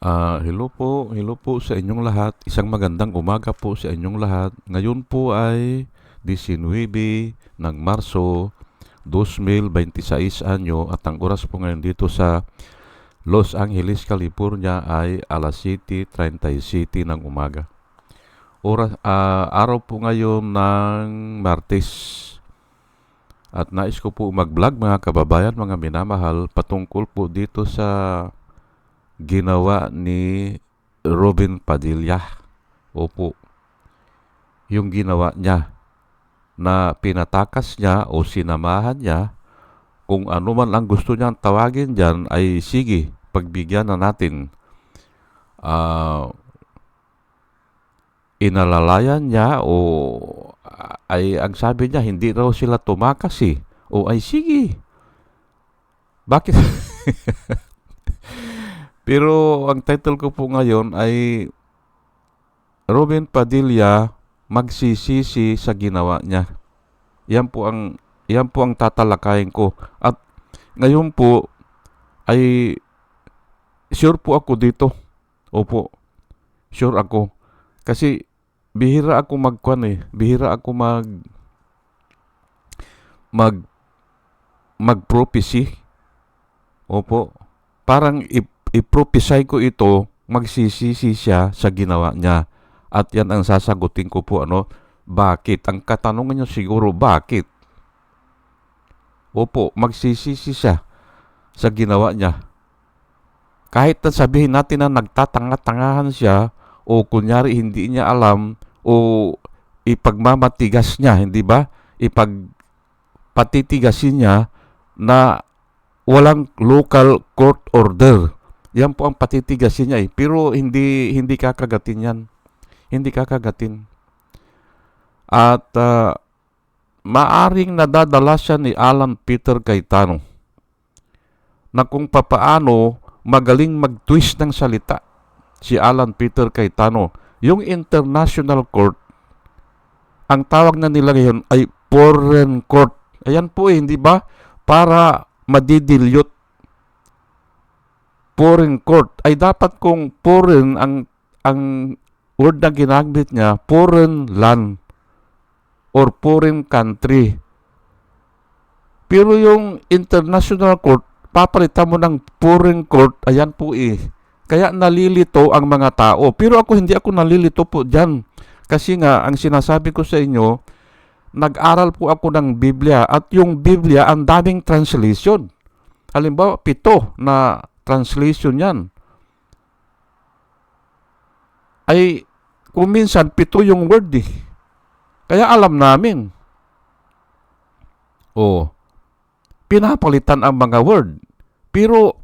Hello po sa inyong lahat. Isang magandang umaga po sa inyong lahat. Ngayon po ay 19 ng Marso 2026 anyo at ang oras po ngayon dito sa Los Angeles, California ay alas 7:37 ng umaga. Araw po ngayon ng Martes at nais ko po mag-vlog mga kababayan, mga minamahal patungkol po dito sa ginawa ni Robin Padilla. Opo, yung ginawa niya na pinatakas niya o sinamahan niya, kung ano man ang gusto niyang tawagin dyan, ay sige, pagbigyan na natin. Ah, Inalalayan niya o ay ang sabi niya, hindi raw sila tumakas eh. O ay sige, bakit? Pero ang title ko po ngayon ay Robin Padilla magsisisi sa ginawa niya. Yan po ang tatalakayin ko. At ngayon po ay sure po ako dito. Opo, sure ako. Kasi bihira ako bihira ako mag mag-prophecy. Opo. Parang i-prophesy ko ito, magsisisi siya sa ginawa niya. At yan ang sasagutin ko po, bakit? Ang katanungan niyo siguro, bakit? Opo, magsisisi siya sa ginawa niya. Kahit na sabihin natin na nagtatanga-tangahan siya, o kunyari hindi niya alam, o ipagmamatigas niya, hindi ba? Ipagpatitigasin niya na walang local court order. Yan po ang patitigasin niya eh. Pero hindi kakagatin yan. Hindi kakagatin. At maaring nadadala siya ni Alan Peter Cayetano na kung papaano magaling mag-twist ng salita si Alan Peter Cayetano. Yung International Court, ang tawag na nila ngayon ay Foreign Court. Ayan po eh, hindi ba? Para madidilyot. Foreign Court ay dapat kung foreign ang word na ginamit niya, foreign land or foreign country. Pero yung International Court, papalitan mo ng Foreign Court, ayan po eh. Kaya nalilito ang mga tao. Pero hindi ako nalilito po dyan. Kasi nga, ang sinasabi ko sa inyo, nag-aral po ako ng Biblia at yung Biblia, ang daming translation. Halimbawa, 7 na translation yan. Ay, kung minsan, 7 yung word eh. Kaya alam namin. Pinapalitan ang mga word. Pero,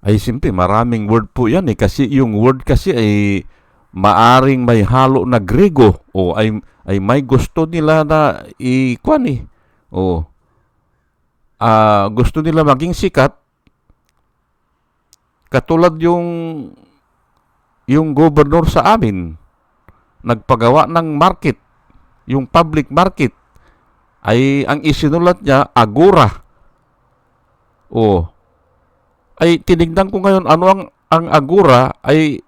ay simple, maraming word po yan eh. Kasi yung word kasi ay maaring may halo na Grego. Ay may gusto nila na ikuan eh. Gusto nila maging sikat. Katulad yung governor sa amin, nagpagawa ng market, yung public market, ay ang isinulat niya, Agora. Ay tinignan ko ngayon, ano ang Agora, ay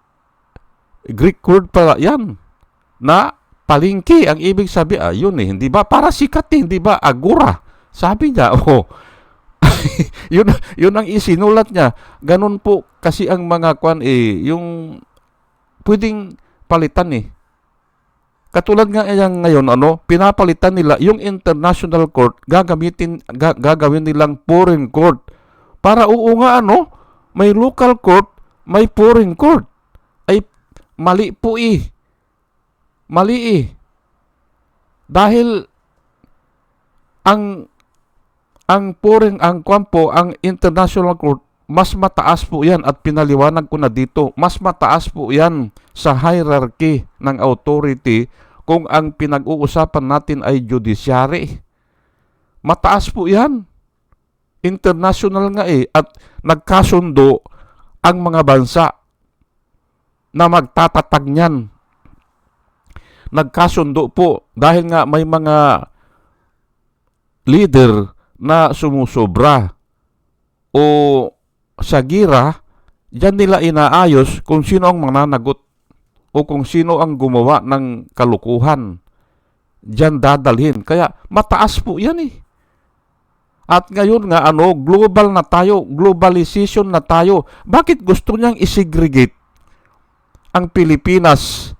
Greek word pala yan, na palengke, ang ibig sabi, yun eh, hindi ba? Para sikat eh, hindi ba? Agora. Sabi niya, yun ang isinulat niya. Ganun po kasi ang mga kwan eh, yung pwedeng palitan eh. Katulad nga yan ngayon, pinapalitan nila yung International Court, gagawin nilang Foreign Court. Para nga may local court, may Foreign Court. Ay mali po eh. Mali eh. Dahil ang International Court, mas mataas po yan at pinaliwanag ko na dito, mas mataas po yan sa hierarchy ng authority kung ang pinag-uusapan natin ay judiciary. Mataas po yan. International nga eh. At nagkasundo ang mga bansa na magtatatag niyan. Nagkasundo po dahil nga may mga leader na sumusobra o sa gira diyan nila inaayos kung sino ang mananagot o kung sino ang gumawa ng kalukuhan. Diyan dadalhin. Kaya mataas po yan eh. At ngayon nga, global na tayo, globalization na tayo. Bakit gusto niyang isegregate ang Pilipinas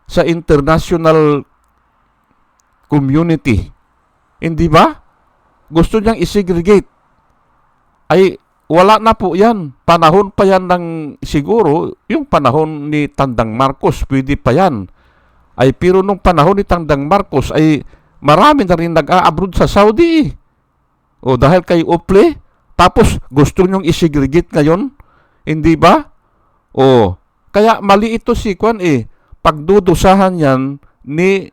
sa international community? Hindi ba? Gusto niyang isegregate. Ay, wala na po yan. Panahon pa yan ng siguro, yung panahon ni Tandang Marcos, pwede pa yan. Ay, pero nung panahon ni Tandang Marcos, ay marami na rin nag-a-abroad sa Saudi. O dahil kay Ople, tapos gusto nyong isegregate ngayon? Hindi ba? O, kaya mali ito si Kwan eh. Pagdudusahan yan ni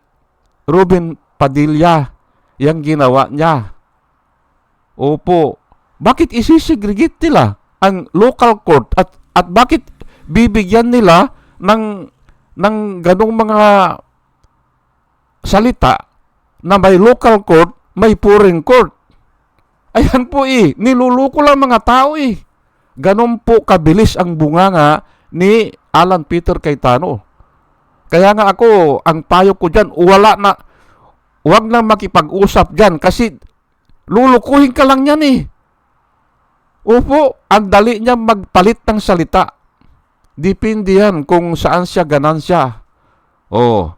Ruben Padilla, yung ginawa niya. Opo. Bakit isisegregate nila ang local court at bakit bibigyan nila ng ganong mga salita na may local court, may foreign court? Ayan po eh, niluluko lang mga tao eh. Ganon po kabilis ang bunganga ni Alan Peter Cayetano. Kaya nga ako, ang payo ko dyan, huwag na makipag-usap dyan kasi lulukuhin ka lang yan eh. Opo, ang dali niya magpalit ng salita. Depende yan kung saan siya ganansya. Oh,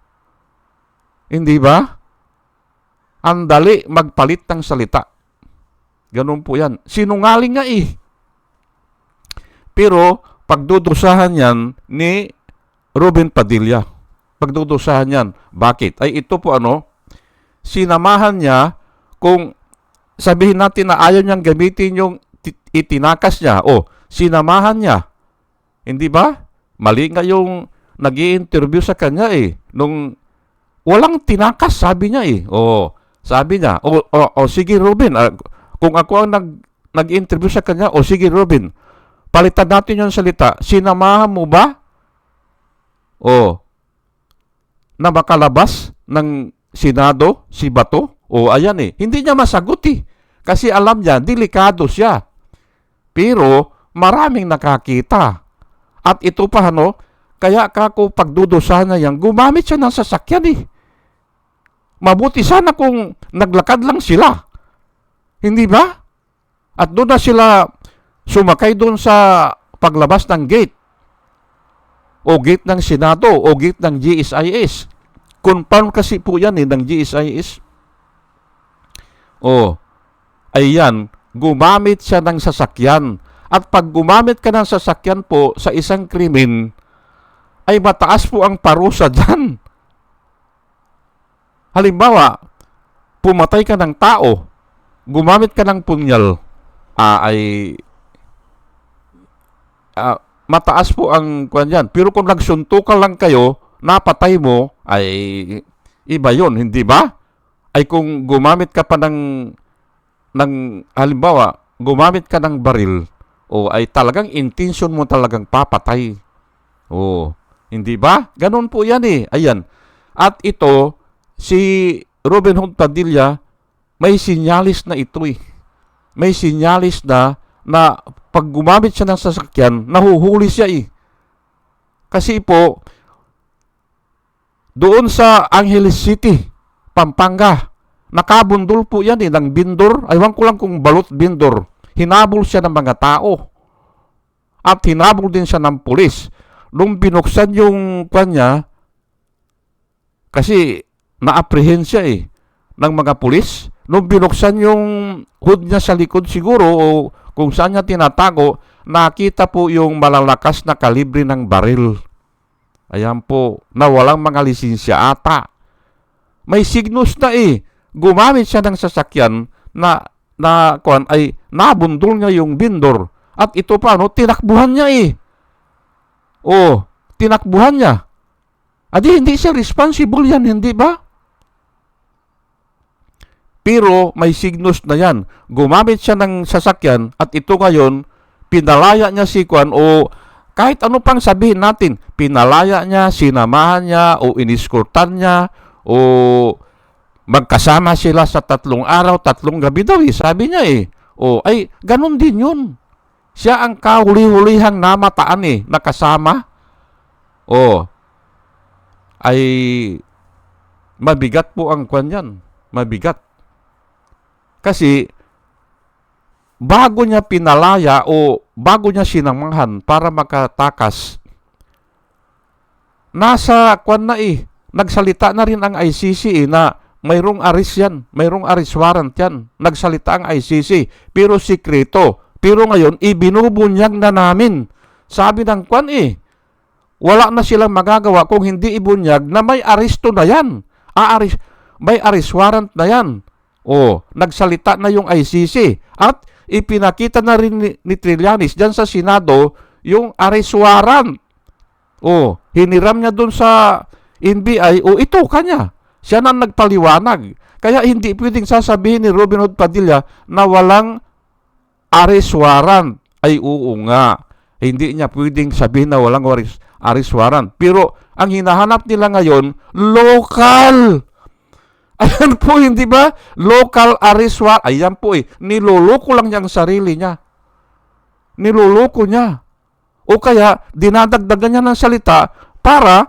hindi ba? Ang dali magpalit ng salita. Ganun po yan. Sinungaling nga eh. Pero, pagdudusahan yan ni Ruben Padilla. Pagdudusahan yan. Bakit? Ay ito po sinamahan niya kung sabihin natin na ayaw niyang gamitin yung itinakas niya. O, sinamahan niya. Hindi ba? Mali nga yung nag-i-interview sa kanya eh. Nung walang tinakas, sabi niya eh. O, sabi niya, sige Ruben, kung ako ang nag-interview sa kanya, sige Ruben, palitan natin yung salita, sinamahan mo ba? Na makalabas ng Senado, si Bato? Ayan eh. Hindi niya masagot eh. Kasi alam niya, delikado siya. Pero, maraming nakakita. At ito pa, kaya kako pagdudusahan na yan, gumamit siya ng sasakyan eh. Mabuti sana kung naglakad lang sila. Hindi ba? At doon na sila sumakay doon sa paglabas ng gate. O gate ng Senado, o gate ng GSIS. Confirm kasi po yan ng GSIS. Ayan, gumamit siya ng sasakyan. At pag gumamit ka ng sasakyan po sa isang krimen, ay mataas po ang parusa dyan. Halimbawa, pumatay ka ng tao, gumamit ka ng punyal, mataas po ang kwan yan. Pero kung nagsuntukan lang kayo, napatay mo, ay iba yun, hindi ba? Ay kung gumamit ka pa ng halimbawa, gumamit ka ng baril, ay talagang intention mo talagang papatay. Hindi ba? Ganon po yan eh. Ayan. At ito, si Ruben Hood Padilla, may sinyalis na ito eh. May sinyalis na pag gumamit siya ng sasakyan, nahuhuli siya eh. Kasi po, doon sa Angeles City, Pampanga, nakabundol po yan eh, ng bindor. Aywan ko lang kung balot bindor. Hinabol siya ng mga tao. At hinabol din siya ng pulis. Nung binuksan yung kanya, kasi na-apprehend siya eh, ng mga pulis. Nung binuksan yung hood niya sa likod siguro, o kung saan niya tinatago, nakita po yung malalakas na kalibre ng baril. Ayan po, na walang mga lisensya ata. May signos na eh. Gumamit siya ng sasakyan na ay nabundol niya yung bindor. At ito pa, tinakbuhan niya eh. Tinakbuhan niya. Adi, hindi siya responsible yan, hindi ba? Pero may signos na yan. Gumamit siya ng sasakyan at ito ngayon, pinalaya niya si Kwan kahit ano pang sabihin natin, pinalaya niya, sinamahan niya o iniskortan niya o magkasama sila sa 3 araw, 3 gabi daw eh. Sabi niya eh. Ay, ganun din yun. Siya ang kahuli-hulihang namataan nakasama. Ay mabigat po ang kwan yan. Mabigat. Kasi bago niya pinalaya o bago niya sinamanghan para makatakas, nasa kwan na nagsalita na rin ang ICC na mayroong arrest yan, mayroong arrest warrant yan. Nagsalita ang ICC, pero sikreto. Pero ngayon, ibinubunyag na namin. Sabi ng kwan wala na silang magagawa kung hindi ibunyag na may aresto na yan. May arrest warrant na yan. Nagsalita na yung ICC. At ipinakita na rin ni Trillanes dyan sa Senado yung arrest warrant. Hiniram niya dun sa NBI, ito kanya. Siya na nagpaliwanag. Kaya hindi pwedeng sasabihin ni Robin Hood Padilla na walang arrest warrant. Ay oo nga. Hindi niya pwedeng sabihin na walang arrest warrant. Pero ang hinahanap nila ngayon, local. Ayan po, hindi ba? Local arrest warrant. Ayan po niloloko lang niya ang sarili niya. Niloloko niya. O kaya, dinadagdagan niya ng salita para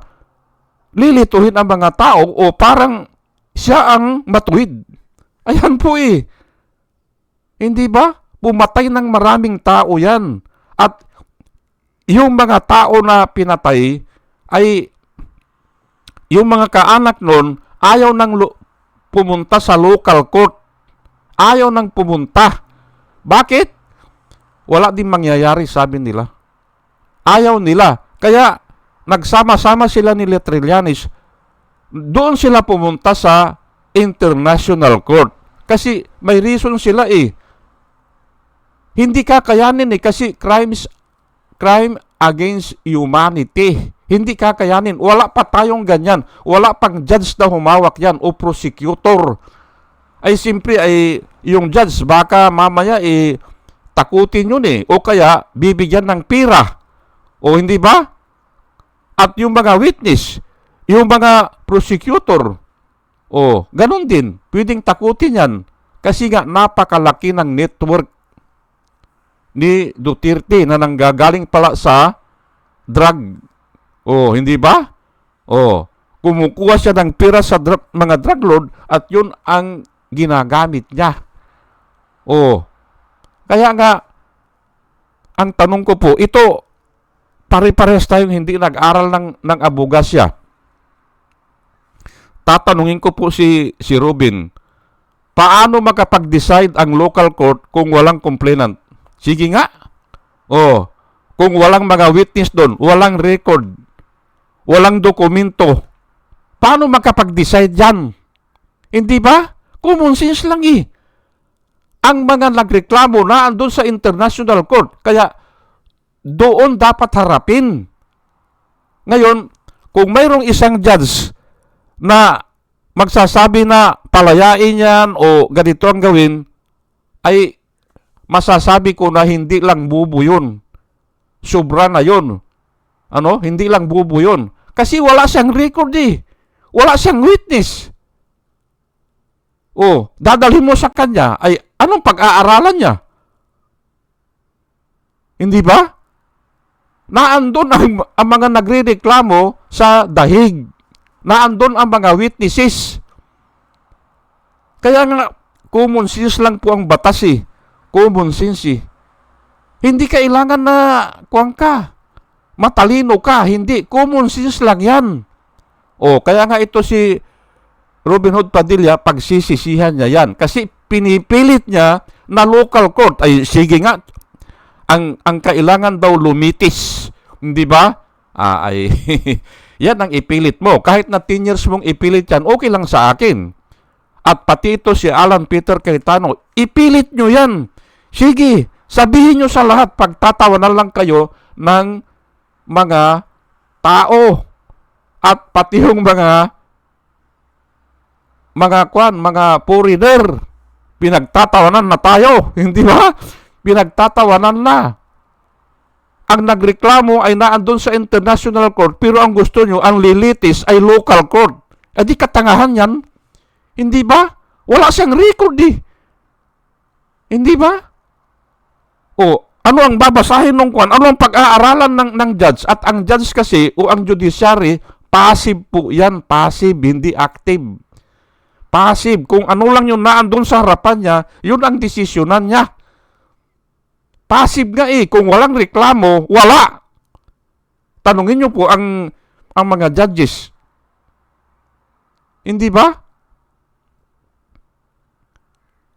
lilituhin ang mga tao o parang siya ang matuwid. Ayan po Hindi ba? Pumatay ng maraming tao yan. At yung mga tao na pinatay ay yung mga kaanak nun ayaw nang pumunta sa local court. Ayaw nang pumunta. Bakit? Wala din mangyayari, sabi nila. Ayaw nila. Kaya nagsama-sama sila ni Trillanes. Doon sila pumunta sa International Court. Kasi may reason sila Hindi kakayanin kasi crime against humanity. Hindi kakayanin. Wala pa tayong ganyan. Wala pang judge na humawak yan o prosecutor. Ay simpre yung judge baka mamaya takutin yun o kaya bibigyan ng pira. O hindi ba? At yung mga witness, yung mga prosecutor, ganun din. Pwedeng takutin yan. Kasi nga napakalaki ng network ni Duterte na nanggagaling pala sa drug. Hindi ba? Kumukuha siya ng pira sa mga drug lord at yun ang ginagamit niya. Kaya nga, ang tanong ko po, ito, pare-pares tayong hindi nag-aral ng abogasya. Tatanungin ko po si Robin, paano makapag-decide ang local court kung walang complainant? Sige nga. Kung walang mga witness doon, walang record, walang dokumento, paano makapag-decide yan? Hindi ba? Common sense lang Ang mga nagreklamo na andun sa International Court. Kaya, doon dapat harapin. Ngayon, kung mayroong isang judge na magsasabi na palayain yan o ganito ang gawin, ay masasabi ko na hindi lang bubo yun. Sobra na yun. Hindi lang bubo yun. Kasi wala siyang record Wala siyang witness. Dadalhin mo sa kanya, ay anong pag-aaralan niya? Hindi ba? Naandun ang mga nagrereklamo sa dahig. Naandun ang mga witnesses. Kaya nga, common sense lang po ang batas Common sense Hindi kailangan na matalino ka. Hindi. Common sense lang yan. Kaya nga ito si Robin Hood Padilla, pagsisisihan niya yan. Kasi pinipilit niya na local court. Ay, sige nga, ang kailangan daw lumitis. Hindi ba? Yan ang ipilit mo. Kahit na 10 years mong ipilit yan, okay lang sa akin. At pati ito si Alan Peter Cayetano, ipilit nyo yan. Sige, sabihin nyo sa lahat, pagtatawanan lang kayo ng mga tao. At pati yung mga foreigner, pinagtatawanan na tayo. Hindi ba? Pinagtatawanan na. Ang nagreklamo ay naandun sa International Court, pero ang gusto nyo, ang lilitis ay local court. Di katangahan yan. Hindi ba? Wala siyang record Hindi ba? Ano ang babasahin ng kwan? Ano ang pag-aaralan ng judge? At ang judge kasi o ang judiciary, passive po yan. Passive, hindi active. Passive. Kung ano lang yung naandun sa harapan niya, yun ang desisyonan niya. Passive nga eh. Kung walang reklamo, wala. Tanungin niyo po ang mga judges. Hindi ba?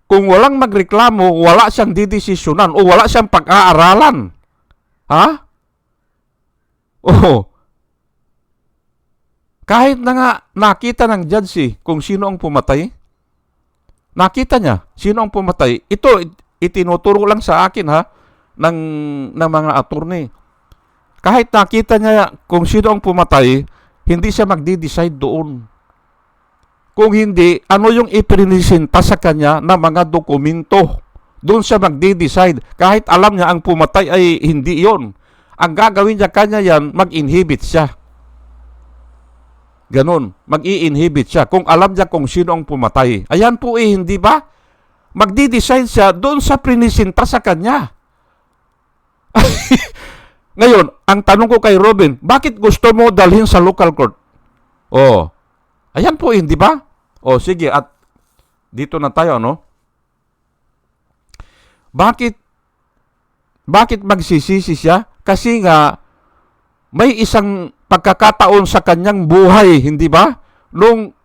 Kung walang magreklamo, wala siyang didesisyonan o wala siyang pag-aaralan. Ha? Oo. Kahit na nga nakita ng judge kung sino ang pumatay, nakita niya sino ang pumatay. Ito, itinuturo lang sa akin ng mga attorney. Kahit nakita niya kung sino ang pumatay, hindi siya magdi-decide doon. Kung hindi, ano yung iprinisinta sa kanya na mga dokumento? Doon siya magdi-decide. Kahit alam niya ang pumatay ay hindi yon. Ang gagawin niya kanya yan, mag-inhibit siya. Ganon, mag-i-inhibit siya. Kung alam niya kung sino ang pumatay. Ayan po hindi ba? Magdi-decide siya doon sa prinisinta sa kanya. Ngayon, ang tanong ko kay Robin, bakit gusto mo dalhin sa local court? Oh, ayan po hindi ba? O sige, at dito na tayo, no? Bakit magsisisi siya? Kasi nga, may isang pagkakataon sa kanyang buhay, hindi ba? Nung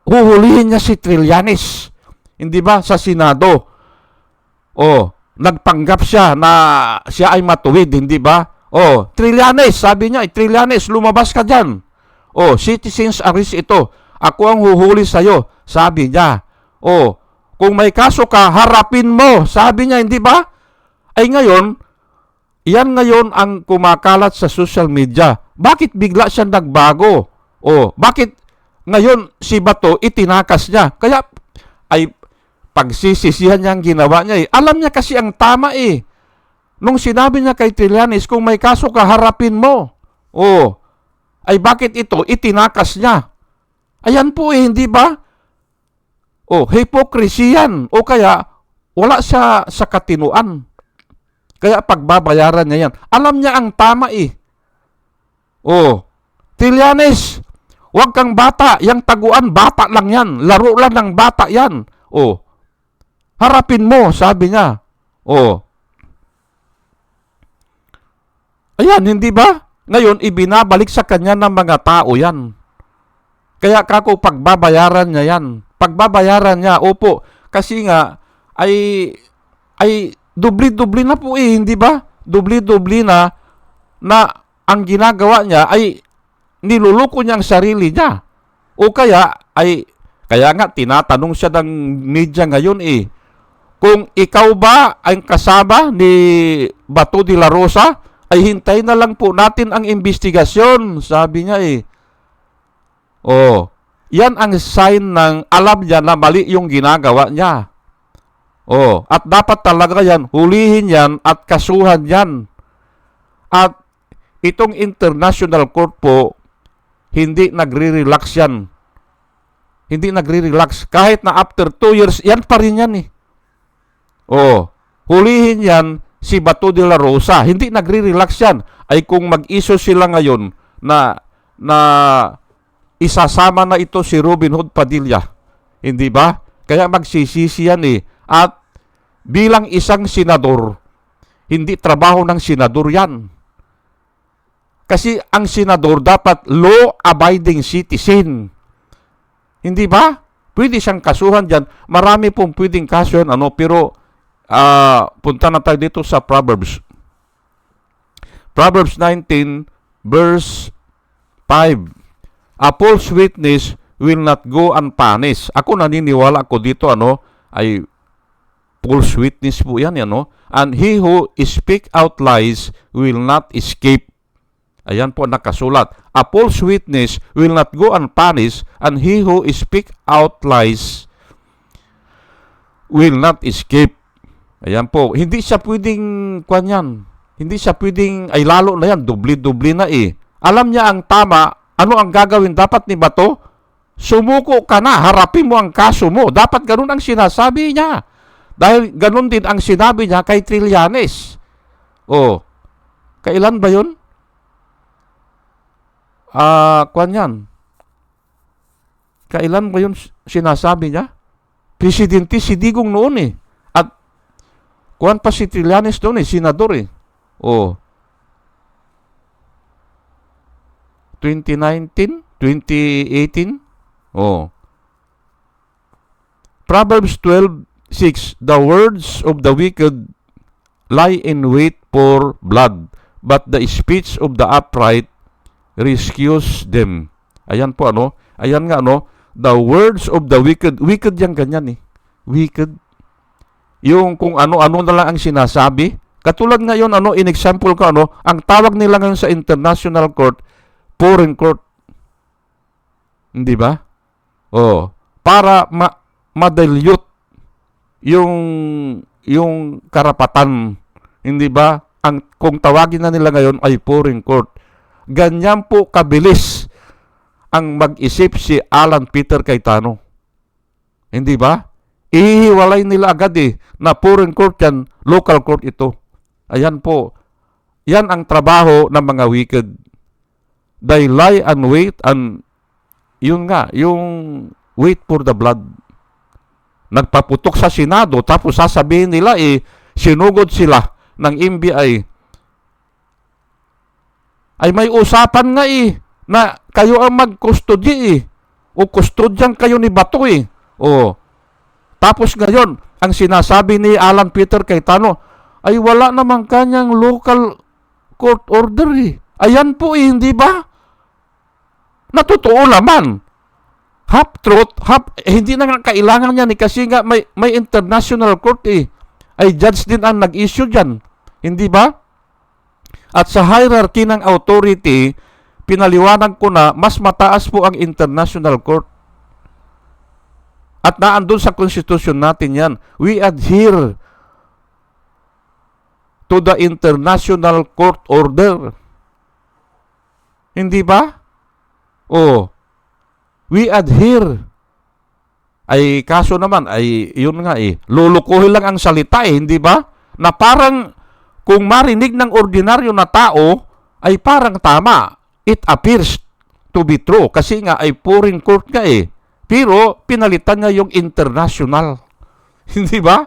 huhulihin niya si Trillanes, hindi ba? Sa Senado. O, nagpanggap siya na siya ay matuwid, hindi ba? O, Trillanes, sabi niya, Trillanes, lumabas ka dyan. O, citizens arrest ito. Ako ang huhuli sa'yo, sabi niya. O, kung may kaso ka, harapin mo, sabi niya, hindi ba? Ay ngayon, yan ngayon ang kumakalat sa social media. Bakit bigla siya nagbago? O, bakit ngayon si Bato itinakas niya? Kaya, ay pagsisisihan niya ang ginawa niya eh. Alam niya kasi ang tama eh. Nung sinabi niya kay Trillanes, kung may kaso ka, harapin mo. O, ay bakit ito itinakas niya? Ayan po eh, hindi ba? O, hypocrisy yan. O kaya, wala siya sa katinuan. Kaya pagbabayaran niya yan. Alam niya ang tama eh. O, Trillanes, huwag kang bata. Yang taguan, bata lang yan. Laro lang ng bata yan. O, harapin mo, sabi niya. O, ayan, hindi ba? Ngayon, ibinabalik sa kanya ng mga tao yan. Kaya kako pagbabayaran niya yan. Pagbabayaran niya, opo. Kasi nga, ay dubli-dubli na po eh, hindi ba? Dubli-dubli na ang ginagawa niya ay niluluko niya ang sarili niya. O kaya nga tinatanong siya ng media ngayon eh, kung ikaw ba ang kasama ni Bato de la Rosa, ay hintayin na lang po natin ang investigasyon, sabi niya eh. Oh, yan ang sign ng alam niya na mali yung ginagawa niya. Oh, at dapat talaga yan, hulihin yan at kasuhan yan. At itong international court po, hindi nagre-relax yan. Hindi nagre-relax. Kahit na after 2 years, yan pa rin yan eh. Oh, hulihin yan si Bato de la Rosa. Hindi nagre-relax yan. Ay kung mag-issue sila ngayon na isasama na ito si Robin Hood Padilla. Hindi ba? Kaya magsisisi yan eh. At bilang isang senador, hindi trabaho ng senador yan. Kasi ang senador dapat law-abiding citizen. Hindi ba? Pwede siyang kasuhan dyan. Marami pong pwedeng kaso yan, pero punta na tayo dito sa Proverbs. Proverbs 19 verse 5. A false witness will not go unpunished. Ako naniniwala ako dito, ay false witness po yan, And he who speak out lies will not escape. Ayan po nakasulat. A false witness will not go unpunished, and he who speak out lies will not escape. Ayan po. Hindi siya pwedeng kanyan. Hindi siya pwedeng, ay lalo na yan, dubli-dubli na eh. Alam niya ang tama. Ano ang gagawin dapat ni Bato? Sumuko ka na, harapin mo ang kaso mo. Dapat ganun ang sinasabi niya. Dahil ganun din ang sinabi niya kay Trillanes. Oh, kailan ba yun? Kwan yan. Kailan ba yun sinasabi niya? Presidente si Digong noon eh. At kwan pa si Trillanes doon eh, senador eh. Oh, 2019? 2018? Oh. Proverbs 12:6, the words of the wicked lie in wait for blood, but the speech of the upright rescues them. Ayan po ano, ayan nga ano, the words of the wicked, wicked yan ganyan eh. Wicked. Yung kung ano-ano na lang ang sinasabi. Katulad ngayon ano, in example ko ano, ang tawag nila ngayon sa international court, foreign court. Hindi ba? Oh, para ma-dilute yung karapatan. Hindi ba? Kung tawagin na nila ngayon ay foreign court. Ganyan po kabilis ang mag-isip si Alan Peter Cayetano. Hindi ba? Ihiwalay nila agad na foreign court yan, local court ito. Ayan po. Yan ang trabaho ng mga wicked. They lie and wait and yun nga, yung wait for the blood. Nagpaputok sa Senado tapos sasabihin nila sinugod sila ng NBI. Ay may usapan nga na kayo ang mag-custody o custodian kayo ni Bato O, tapos ngayon, ang sinasabi ni Alan Peter Cayetano ay wala namang kanyang local court order Ayan po hindi ba? Natotoo naman. Half truth, hindi na nga kailangan yan kasi nga may international court Ay judge din ang nag-issue dyan. Hindi ba? At sa hierarchy ng authority, pinaliwanag ko na mas mataas po ang international court. At naandun sa constitution natin yan. We adhere to the international court order. Hindi ba? Oh, we adhere. Ay kaso naman ay yun nga lulukuhin lang ang salita hindi ba? Na parang kung marinig ng ordinaryo na tao ay parang tama. It appears to be true kasi nga ay foreign court nga Pero pinalitan niya yung international. Hindi ba?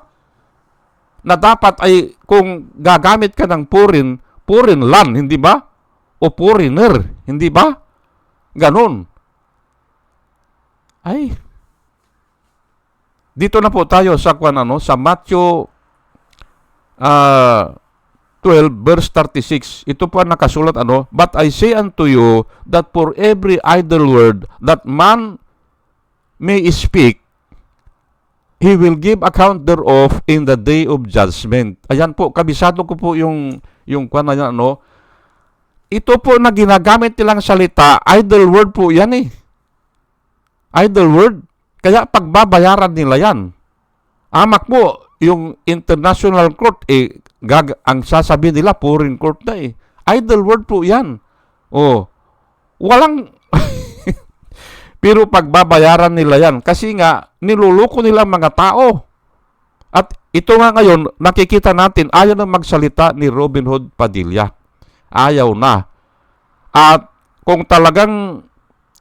Na dapat ay kung gagamit ka ng foreign land, hindi ba? O foreigner, hindi ba? Ganon. Ay. Dito na po tayo sa sa Matthew 12 verse 36. Ito po nakasulat but I say unto you that for every idle word that man may speak, he will give account thereof in the day of judgment. Ayan po, kabisado ko po yung Ito po na ginagamit nilang salita, idle word po yan Idle word. Kaya pagbabayaran nila yan. Amak mo, yung international court, ang sasabihin nila, foreign court na Idle word po yan. Oh, walang, pero pagbabayaran nila yan. Kasi nga, niluluko nila mga tao. At ito nga ngayon, nakikita natin, ayaw na magsalita ni Robin Hood Padilla. Ayaw na. At kung talagang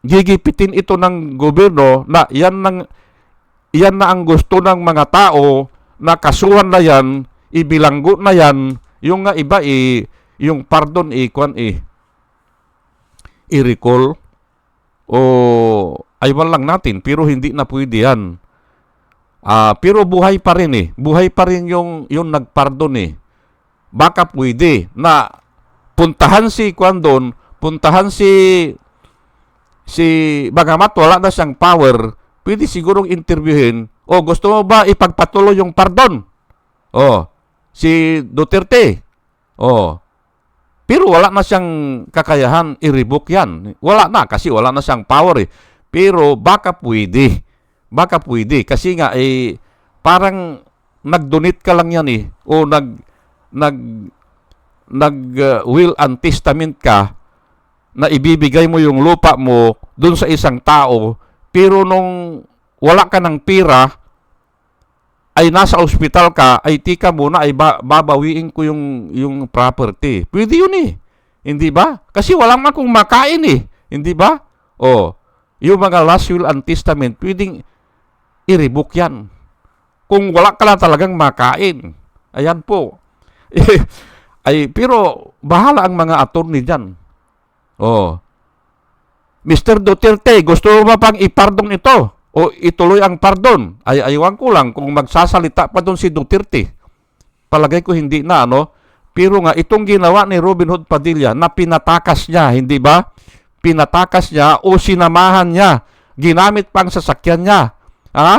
gigipitin ito ng gobyerno na yan na ang gusto ng mga tao na kasuhan na yan, ibilanggo na yan, yung nga iba yung pardon i-recall o aywan lang natin pero hindi na pwede yan. Pero buhay pa rin buhay pa rin yung nagpardon baka pwede na puntahan si puntahan si bagamat wala na siyang power, pwede sigurong interviewin, gusto mo ba ipagpatuloy yung pardon? Si Duterte. Pero wala na siyang kakayahan i-revoke yan. Wala na kasi wala na siyang power Pero baka pwede. Baka pwede kasi nga parang nag-donate ka lang yan o will and testament ka na ibibigay mo yung lupa mo dun sa isang tao, pero nung wala ka ng pira, ay nasa ospital ka, ay tika muna, ay babawiin ko yung property. Pwede yun eh. Hindi ba? Kasi walang akong makain eh. Hindi ba? O, yung mga last will and testament, pwedeng i-revoke yan. Kung wala ka lang talagang makain. Ayan po. Pero bahala ang mga attorney dyan. Oh. Mr. Duterte, gusto mo ba pang ipardon ito? O ituloy ang pardon? Aywan ko lang kung magsasalita pa doon si Duterte. Palagay ko hindi na, ano? Pero nga, itong ginawa ni Robin Hood Padilla na pinatakas niya, hindi ba? Pinatakas niya o sinamahan niya. Ginamit pang sasakyan niya. Ha?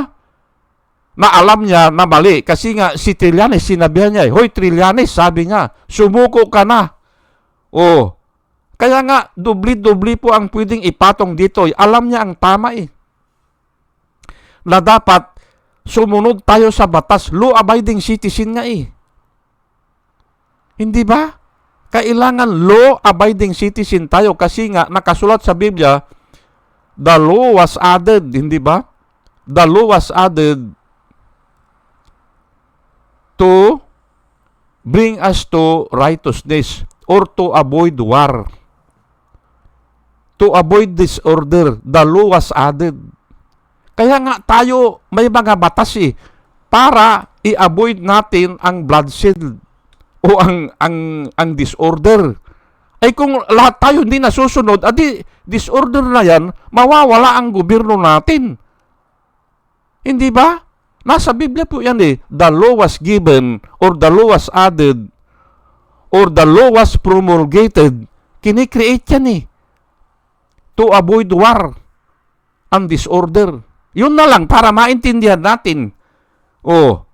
Na alam niya na mali. Kasi nga, si Trillanes, sinabihan niya, Hoy Trillanes, sabi niya, sumuko ka na. Oh. Kaya nga, dubli-dubli po ang pwedeng ipatong dito. Alam niya ang tama eh. Na dapat sumunod tayo sa batas. Law-abiding citizen nga eh. Hindi ba? Kailangan law-abiding citizen tayo kasi nga nakasulat sa Biblia, the law was added, hindi ba? The law was added to bring us to righteousness or to avoid war. To avoid disorder, the law was added. Kaya nga tayo may mga batas eh para i-avoid natin ang bloodshed o ang disorder. Ay kung lahat tayo hindi nasusunod, adi disorder na yan, mawawala ang gobyerno natin. Hindi ba? Nasa Biblia po yan eh. The law was given or the law was added or the law was promulgated. Kini-create yan eh. To avoid war and disorder. Yun na lang para maintindihan natin. Oh,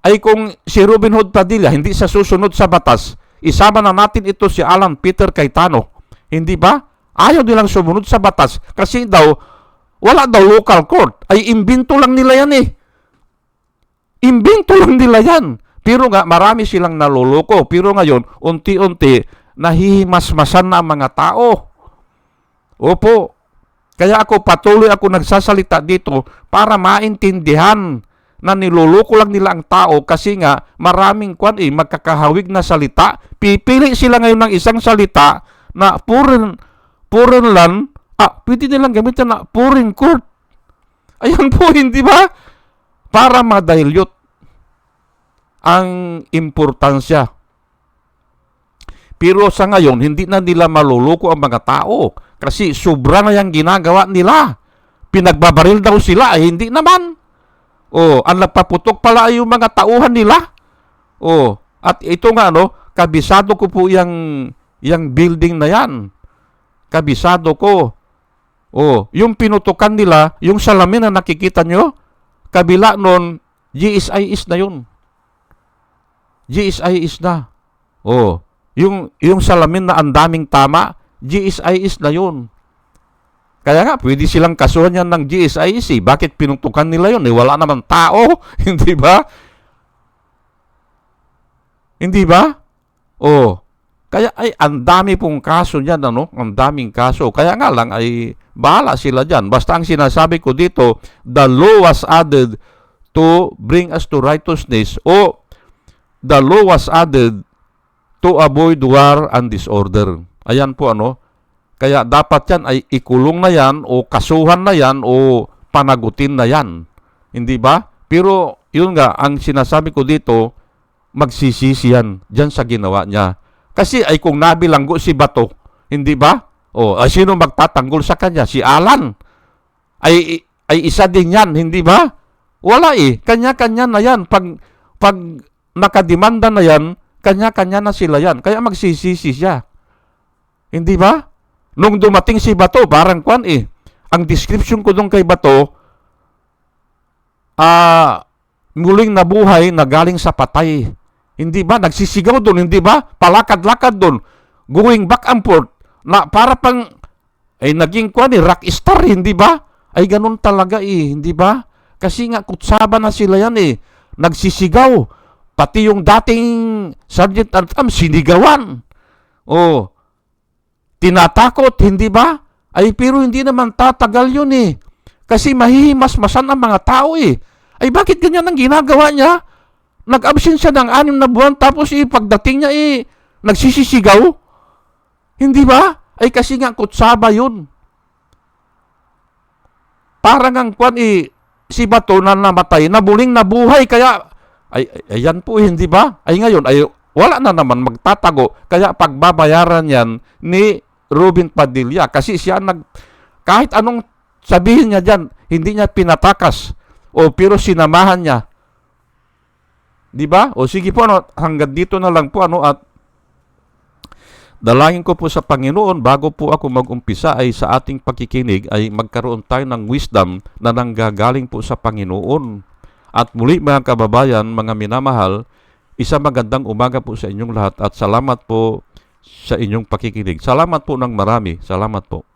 ay kung si Robin Hood Padilla hindi sa susunod sa batas, isama na natin ito si Alan Peter Cayetano. Hindi ba? Ayaw nilang sumunod sa batas kasi daw, wala daw local court. Ay imbento lang nila yan eh. Imbento lang nila yan. Pero nga, marami silang naloloko. Pero ngayon, unti-unti, nahihimas-masan na ang mga tao. Opo. Kaya patuloy ako nagsasalita dito para maintindihan na niloloko lang nila ang tao kasi nga maraming magkakahawig na salita. Pipili sila ngayon ng isang salita na foreign land, pwede nilang gamitin na foreign court. Ayan po, hindi ba? Para ma-dilute ang importansya. Pero sa ngayon, hindi na nila maluloko ang mga tao kasi sobra na yung ginagawa nila. Pinagbabaril daw sila, hindi naman. Oh, ang nagpaputok pala ay yung mga tauhan nila. Oh, at ito nga kabisado ko po yung building na yan. Kabisado ko. Oh, yung pinutukan nila, yung salamin na nakikita nyo, kabila nun, GSIS na yun. GSIS na. Oh, yung salamin na ang daming tama, GSIS na yun. Kaya nga, pwede silang kasuhan yan ng GSIC. Bakit pinutukan nila yun? Wala naman tao. Hindi ba? Hindi ba? Oh. Kaya ang dami pong kaso niyan, Ang daming kaso. Kaya nga lang ay bahala sila dyan. Basta ang sinasabi ko dito, the law was added to bring us to righteousness o the law was added to avoid war and disorder. Ayan po Kaya dapat yan ay ikulong na yan o kasuhan na yan o panagutin na yan. Hindi ba? Pero yun nga, ang sinasabi ko dito, magsisisi yan dyan sa ginawa niya. Kasi ay kung nabilanggo si Bato, hindi ba? O, sino magtatanggol sa kanya? Si Alan. Ay isa din yan, hindi ba? Wala eh. Kanya-kanya na yan. Pag nakademanda na yan, kanya-kanya na sila yan. Kaya magsisisi siya. Hindi ba? Nung dumating si Bato, parang ang description ko doon kay Bato, muling nabuhay na galing sa patay. Hindi ba? Nagsisigaw doon, hindi ba? Palakad-lakad doon. Going back and forth. Na para pang, naging rock star, hindi ba? Ay ganun talaga hindi ba? Kasi nga, kutsaba na sila yan Nagsisigaw. Pati yung dating Sergeant at Arms, sinigawan. Oh, tinatakot, hindi ba? Ay, pero hindi naman tatagal yun Kasi mahihimas-masan ang mga tao Ay bakit ganyan ang ginagawa niya? Nag-absent siya ng 6 na buwan tapos pagdating niya nagsisisigaw? Hindi ba? Ay kasi nga kutsaba yun. Parang ang si Bato na namatay, nabuling nabuhay, kaya ayan po, hindi ba? Ay ngayon, wala na naman magtatago, kaya pagbabayaran yan ni Robin Padilla, kasi siya kahit anong sabihin niya dyan, hindi niya pinatakas, pero sinamahan niya. Di ba? O sige po, hanggang dito na lang po, at dalangin ko po sa Panginoon bago po ako mag-umpisa ay sa ating pakikinig ay magkaroon tayo ng wisdom na nanggagaling po sa Panginoon. At muli mga kababayan, mga minamahal, isang magandang umaga po sa inyong lahat at salamat po sa inyong pakikinig. Salamat po ng marami. Salamat po.